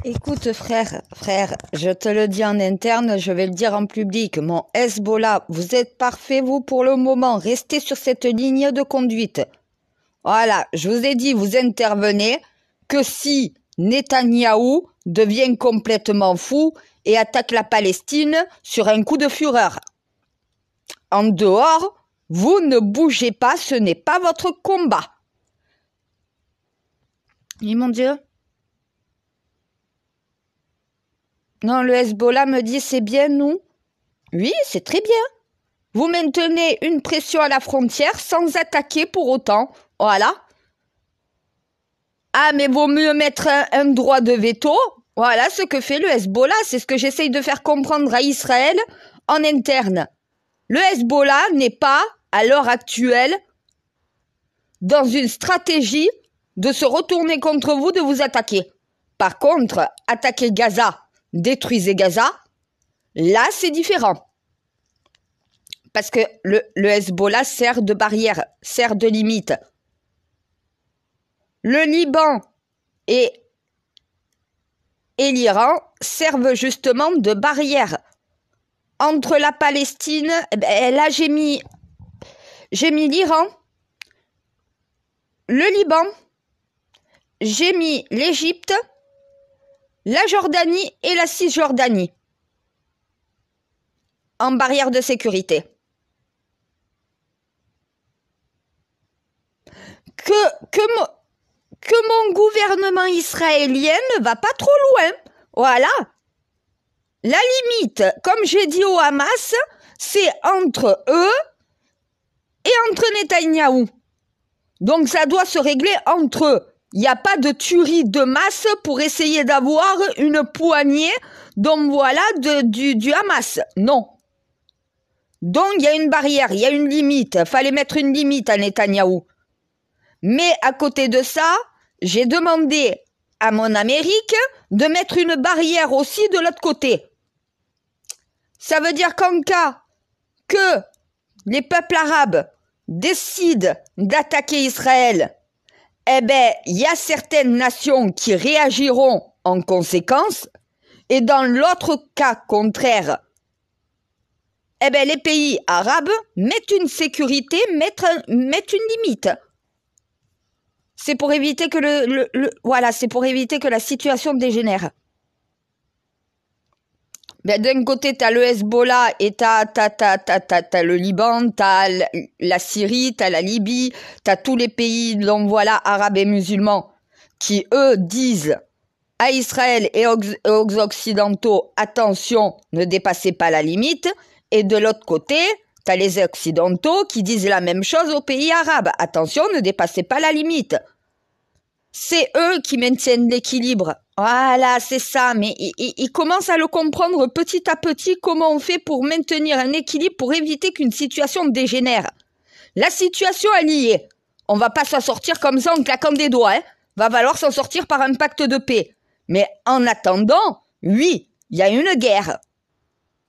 Écoute, frère, je te le dis en interne, je vais le dire en public. Mon Hezbollah, vous êtes parfait, vous, pour le moment. Restez sur cette ligne de conduite. Voilà, je vous ai dit, vous intervenez que si Netanyahou devient complètement fou et attaque la Palestine sur un coup de fureur. En dehors, vous ne bougez pas, ce n'est pas votre combat. Oui, mon Dieu. Non, le Hezbollah me dit c'est bien, nous. Oui, c'est très bien. Vous maintenez une pression à la frontière sans attaquer pour autant. Voilà. Ah, mais vaut mieux mettre un droit de veto. Voilà ce que fait le Hezbollah. C'est ce que j'essaye de faire comprendre à Israël en interne. Le Hezbollah n'est pas, à l'heure actuelle, dans une stratégie de se retourner contre vous, de vous attaquer. Par contre, attaquer Gaza, détruisez Gaza, là c'est différent. Parce que le Hezbollah sert de barrière, sert de limite. Le Liban et l'Iran servent justement de barrière. Entre la Palestine, là j'ai mis l'Iran, le Liban, j'ai mis l'Égypte, la Jordanie et la Cisjordanie en barrière de sécurité. Que mon gouvernement israélien ne va pas trop loin. Voilà. La limite, comme j'ai dit au Hamas, c'est entre eux et entre Netanyahou. Donc ça doit se régler entre eux. Il n'y a pas de tuerie de masse pour essayer d'avoir une poignée, donc voilà, du Hamas. Non. Donc il y a une barrière, il y a une limite. Il fallait mettre une limite à Netanyahou. Mais à côté de ça, j'ai demandé à mon Amérique de mettre une barrière aussi de l'autre côté. Ça veut dire qu'en cas que les peuples arabes décident d'attaquer Israël, eh ben, il y a certaines nations qui réagiront en conséquence, et dans l'autre cas contraire, eh ben, les pays arabes mettent une sécurité, mettent une limite. C'est pour éviter que voilà, c'est pour éviter que la situation dégénère. Ben, d'un côté, tu as le Hezbollah et tu as le Liban, tu as la Syrie, tu as la Libye, tu as tous les pays, donc voilà, arabes et musulmans, qui, eux, disent à Israël et aux Occidentaux, attention, ne dépassez pas la limite. Et de l'autre côté, tu as les Occidentaux qui disent la même chose aux pays arabes. Attention, ne dépassez pas la limite. C'est eux qui maintiennent l'équilibre. Voilà, c'est ça. Mais ils commencent à le comprendre petit à petit, comment on fait pour maintenir un équilibre, pour éviter qu'une situation dégénère. La situation est liée. On va pas s'en sortir comme ça en claquant des doigts. Hein. Va falloir s'en sortir par un pacte de paix. Mais en attendant, oui, il y a une guerre.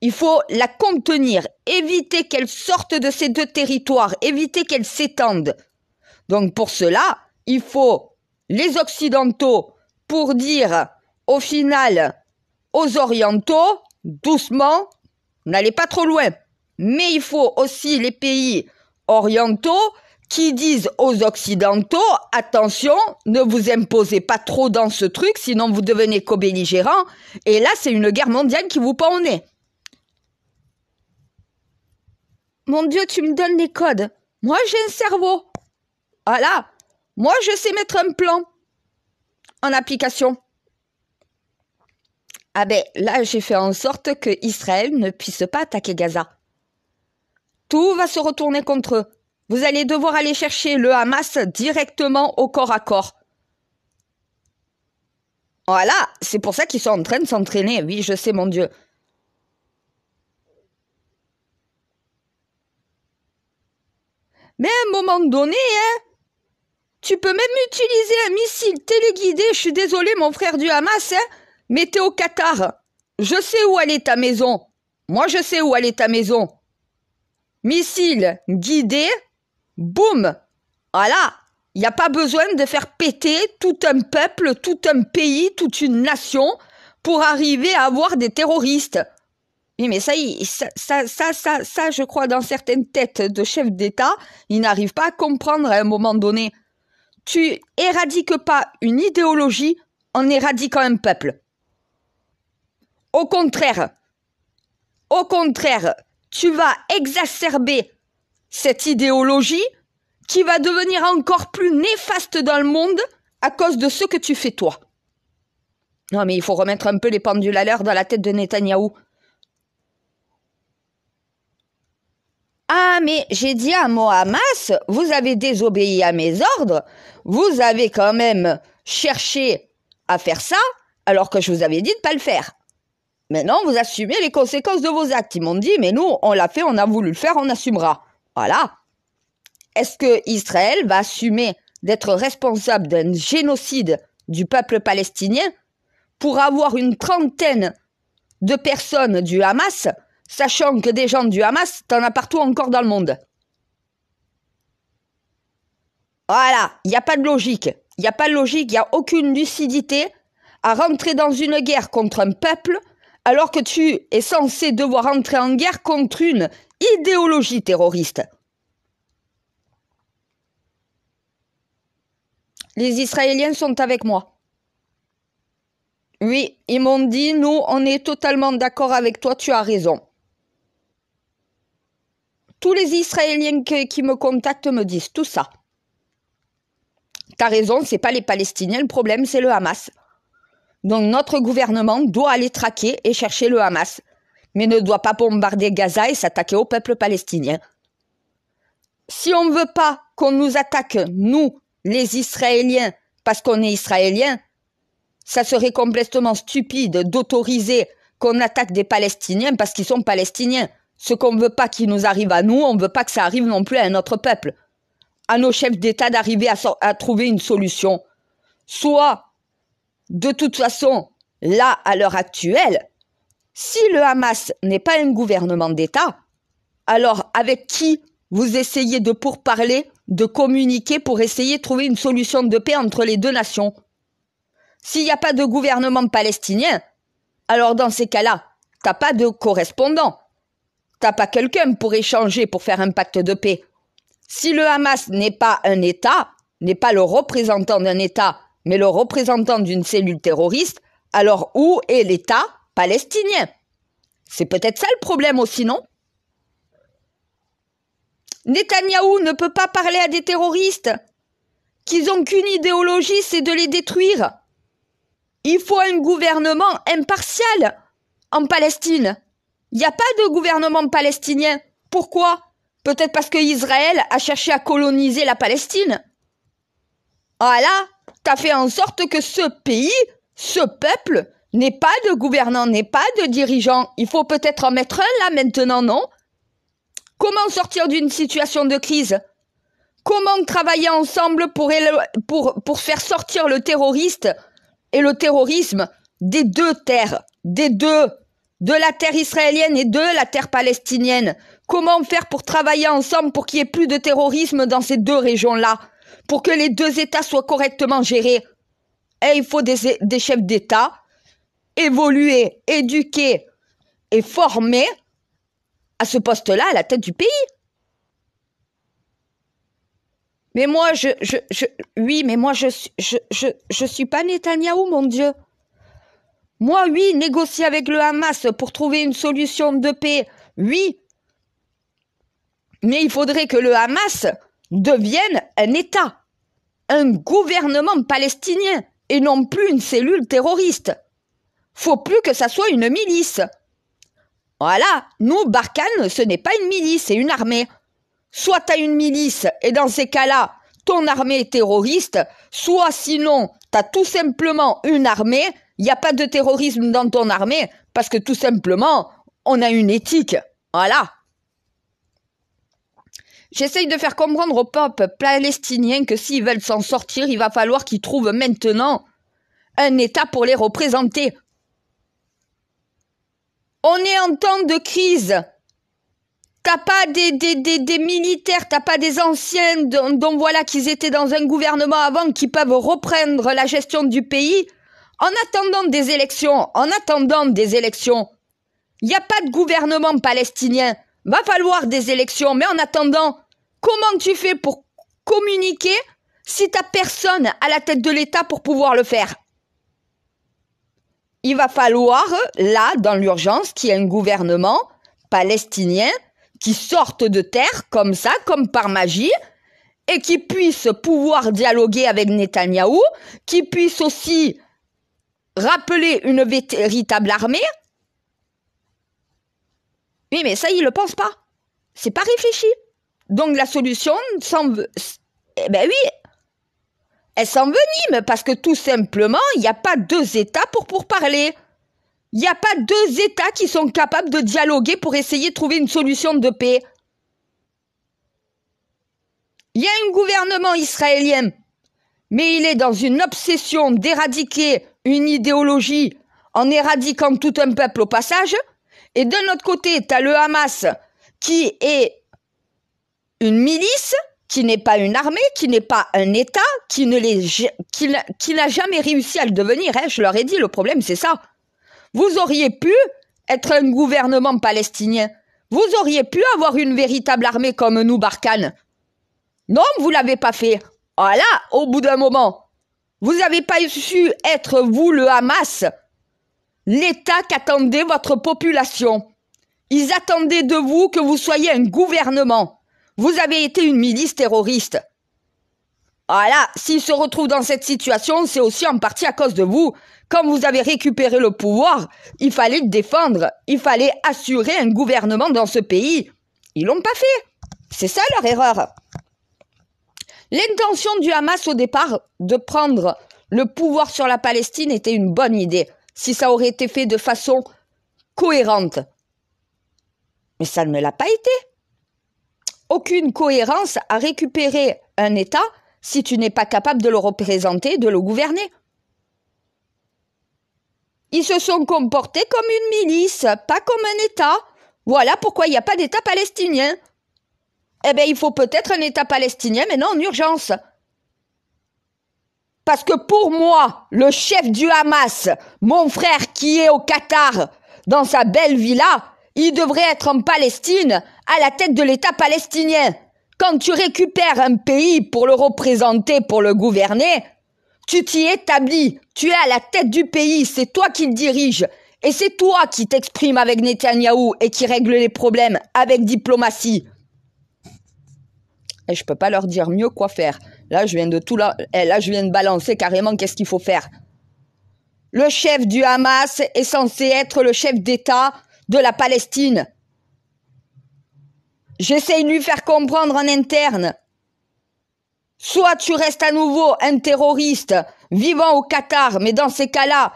Il faut la contenir, éviter qu'elle sorte de ces deux territoires, éviter qu'elle s'étende. Donc pour cela, il faut les Occidentaux pour dire au final aux Orientaux, doucement, n'allez pas trop loin. Mais il faut aussi les pays orientaux qui disent aux Occidentaux, attention, ne vous imposez pas trop dans ce truc, sinon vous devenez co-belligérants. Et là, c'est une guerre mondiale qui vous pend au nez. Mon Dieu, tu me donnes les codes. Moi, j'ai un cerveau. Voilà. Moi, je sais mettre un plan en application. Ah ben, là, j'ai fait en sorte que Israël ne puisse pas attaquer Gaza. Tout va se retourner contre eux. Vous allez devoir aller chercher le Hamas directement au corps à corps. Voilà, c'est pour ça qu'ils sont en train de s'entraîner. Oui, je sais, mon Dieu. Mais à un moment donné, hein, tu peux même utiliser un missile téléguidé. Je suis désolé, mon frère du Hamas, hein, mais t'es au Qatar. Je sais où aller ta maison. Moi, je sais où aller ta maison. Missile guidé, boum. Voilà, Il n'y a pas besoin de faire péter tout un peuple, tout un pays, toute une nation pour arriver à avoir des terroristes. Oui, mais ça, je crois, dans certaines têtes de chefs d'État, ils n'arrivent pas à comprendre à un moment donné. Tu éradiques pas une idéologie en éradiquant un peuple. Au contraire, tu vas exacerber cette idéologie qui va devenir encore plus néfaste dans le monde à cause de ce que tu fais toi. Non, mais il faut remettre un peu les pendules à l'heure dans la tête de Netanyahou. Ah, mais j'ai dit à Hamas, vous avez désobéi à mes ordres, vous avez quand même cherché à faire ça, alors que je vous avais dit de ne pas le faire. Maintenant, vous assumez les conséquences de vos actes. Ils m'ont dit, mais nous, on l'a fait, on a voulu le faire, on assumera. Voilà. Est-ce que Israël va assumer d'être responsable d'un génocide du peuple palestinien pour avoir une trentaine de personnes du Hamas, sachant que des gens du Hamas, t'en as partout encore dans le monde? Voilà, il n'y a pas de logique. Il n'y a pas de logique, il n'y a aucune lucidité à rentrer dans une guerre contre un peuple alors que tu es censé devoir entrer en guerre contre une idéologie terroriste. Les Israéliens sont avec moi. Oui, ils m'ont dit, nous, on est totalement d'accord avec toi, tu as raison. Tous les Israéliens qui me contactent me disent tout ça. T'as raison, c'est pas les Palestiniens, le problème, c'est le Hamas. Donc notre gouvernement doit aller traquer et chercher le Hamas, mais ne doit pas bombarder Gaza et s'attaquer au peuple palestinien. Si on ne veut pas qu'on nous attaque, nous, les Israéliens, parce qu'on est Israéliens, ça serait complètement stupide d'autoriser qu'on attaque des Palestiniens parce qu'ils sont Palestiniens. Ce qu'on ne veut pas qu'il nous arrive à nous, on ne veut pas que ça arrive non plus à notre peuple. À nos chefs d'État d'arriver à trouver une solution. Soit, de toute façon, là, à l'heure actuelle, si le Hamas n'est pas un gouvernement d'État, alors avec qui vous essayez de pourparler, de communiquer pour essayer de trouver une solution de paix entre les deux nations? S'il n'y a pas de gouvernement palestinien, alors dans ces cas-là, t'as pas de correspondant. T'as pas quelqu'un pour échanger, pour faire un pacte de paix. Si le Hamas n'est pas un État, n'est pas le représentant d'un État, mais le représentant d'une cellule terroriste, alors où est l'État palestinien? C'est peut-être ça le problème aussi, non? Netanyahou ne peut pas parler à des terroristes qui n'ont qu'une idéologie, c'est de les détruire. Il faut un gouvernement impartial en Palestine. Il n'y a pas de gouvernement palestinien. Pourquoi? Peut-être parce que Israël a cherché à coloniser la Palestine. Voilà, t'as fait en sorte que ce pays, ce peuple, n'ait pas de gouvernant, n'ait pas de dirigeant. Il faut peut-être en mettre un là maintenant, non? Comment sortir d'une situation de crise? Comment travailler ensemble pour faire sortir le terroriste et le terrorisme des deux terres, de la terre israélienne et de la terre palestinienne? Comment faire pour travailler ensemble pour qu'il n'y ait plus de terrorisme dans ces deux régions-là, pour que les deux États soient correctement gérés? Et il faut des chefs d'État évoluer, éduquer et former à ce poste-là, à la tête du pays. Mais moi, je suis pas Netanyahou, mon Dieu. Moi, oui, négocier avec le Hamas pour trouver une solution de paix, oui. Mais il faudrait que le Hamas devienne un État, un gouvernement palestinien, et non plus une cellule terroriste. Faut plus que ça soit une milice. Voilà, nous, Barkhane, ce n'est pas une milice, c'est une armée. Soit tu as une milice, et dans ces cas-là, ton armée est terroriste, soit sinon, tu as tout simplement une armée, il n'y a pas de terrorisme dans ton armée, parce que tout simplement, on a une éthique. Voilà. J'essaye de faire comprendre au peuple palestinien que s'ils veulent s'en sortir, il va falloir qu'ils trouvent maintenant un État pour les représenter. On est en temps de crise. T'as pas des militaires, t'as pas des anciens dont voilà qu'ils étaient dans un gouvernement avant qui peuvent reprendre la gestion du pays en attendant des élections, Il n'y a pas de gouvernement palestinien. Va falloir des élections, mais en attendant, comment tu fais pour communiquer si t'as personne à la tête de l'État pour pouvoir le faire? Il va falloir, là, dans l'urgence, qu'il y ait un gouvernement palestinien qui sorte de terre, comme ça, comme par magie, et qui puisse pouvoir dialoguer avec Netanyahou, qui puisse aussi rappeler une véritable armée. Oui, mais ça, il le pense pas. C'est pas réfléchi. Donc la solution oui, elle s'envenime parce que tout simplement, il n'y a pas deux États pour parler. Il n'y a pas deux États qui sont capables de dialoguer pour essayer de trouver une solution de paix. Il y a un gouvernement israélien, mais il est dans une obsession d'éradiquer une idéologie en éradiquant tout un peuple au passage. Et d'un autre côté, tu as le Hamas qui est une milice, qui n'est pas une armée, qui n'est pas un État, qui n'a jamais réussi à le devenir. Je leur ai dit, le problème c'est ça. Vous auriez pu être un gouvernement palestinien. Vous auriez pu avoir une véritable armée comme nous, Barkhane. Non, vous l'avez pas fait. Voilà, au bout d'un moment. Vous n'avez pas su être, vous, le Hamas, l'État qu'attendait votre population. Ils attendaient de vous que vous soyez un gouvernement. Vous avez été une milice terroriste. Voilà, s'ils se retrouvent dans cette situation, c'est aussi en partie à cause de vous. Quand vous avez récupéré le pouvoir, il fallait le défendre. Il fallait assurer un gouvernement dans ce pays. Ils l'ont pas fait. C'est ça leur erreur. L'intention du Hamas au départ de prendre le pouvoir sur la Palestine était une bonne idée, si ça aurait été fait de façon cohérente. Mais ça ne l'a pas été. Aucune cohérence à récupérer un État si tu n'es pas capable de le représenter, de le gouverner. Ils se sont comportés comme une milice, pas comme un État. Voilà pourquoi il n'y a pas d'État palestinien. Eh bien, il faut peut-être un État palestinien, mais non en urgence. Parce que pour moi, le chef du Hamas, mon frère qui est au Qatar, dans sa belle villa, il devrait être en Palestine, à la tête de l'État palestinien. Quand tu récupères un pays pour le représenter, pour le gouverner, tu t'y établis, tu es à la tête du pays, c'est toi qui le dirige. Et c'est toi qui t'exprimes avec Netanyahou et qui règle les problèmes avec diplomatie. Et je peux pas leur dire mieux quoi faire. Là, je viens de balancer carrément qu'est-ce qu'il faut faire. Le chef du Hamas est censé être le chef d'État de la Palestine. J'essaye de lui faire comprendre en interne. Soit tu restes à nouveau un terroriste vivant au Qatar, mais dans ces cas-là,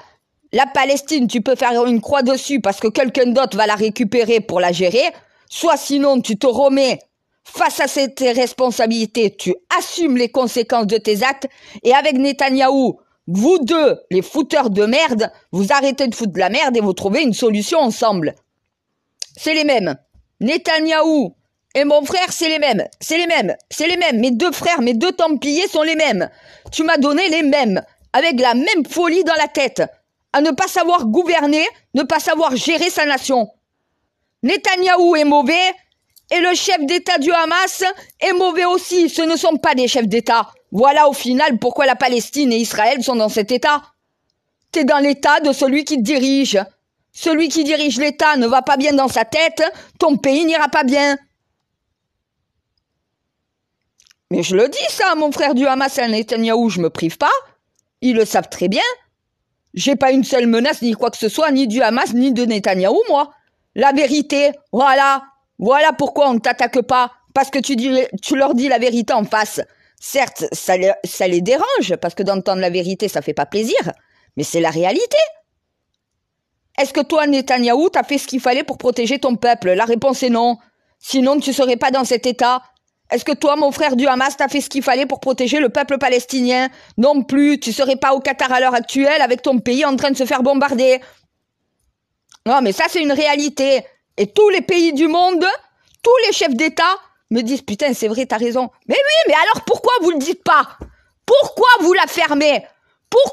la Palestine, tu peux faire une croix dessus parce que quelqu'un d'autre va la récupérer pour la gérer. Soit sinon, tu te remets face à tes responsabilités, tu assumes les conséquences de tes actes. Et avec Netanyahou, vous deux, les fouteurs de merde, vous arrêtez de foutre de la merde et vous trouvez une solution ensemble. C'est les mêmes. Netanyahou et mon frère, c'est les mêmes. Mes deux frères, mes deux templiers sont les mêmes. Tu m'as donné les mêmes, avec la même folie dans la tête, à ne pas savoir gouverner, ne pas savoir gérer sa nation. Netanyahou est mauvais, et le chef d'État du Hamas est mauvais aussi. Ce ne sont pas des chefs d'État. Voilà au final pourquoi la Palestine et Israël sont dans cet État. T'es dans l'État de celui qui te dirige. Celui qui dirige l'État ne va pas bien dans sa tête, ton pays n'ira pas bien. Mais je le dis ça, mon frère du Hamas et à Netanyahou, je me prive pas. Ils le savent très bien. J'ai pas une seule menace, ni quoi que ce soit, ni du Hamas, ni de Netanyahou, moi. La vérité, voilà. Voilà pourquoi on ne t'attaque pas. Parce que tu leur dis la vérité en face. Certes, ça les dérange, parce que d'entendre la vérité, ça fait pas plaisir. Mais c'est la réalité. Est-ce que toi, Netanyahou, t'as fait ce qu'il fallait pour protéger ton peuple? La réponse est non. Sinon, tu serais pas dans cet état. Est-ce que toi, mon frère du Hamas, t'as fait ce qu'il fallait pour protéger le peuple palestinien? Non plus, tu serais pas au Qatar à l'heure actuelle avec ton pays en train de se faire bombarder. Non, mais ça, c'est une réalité. Et tous les pays du monde, tous les chefs d'État me disent, putain, c'est vrai, t'as raison. Mais oui, mais alors pourquoi vous le dites pas? Pourquoi vous la fermez? Pourquoi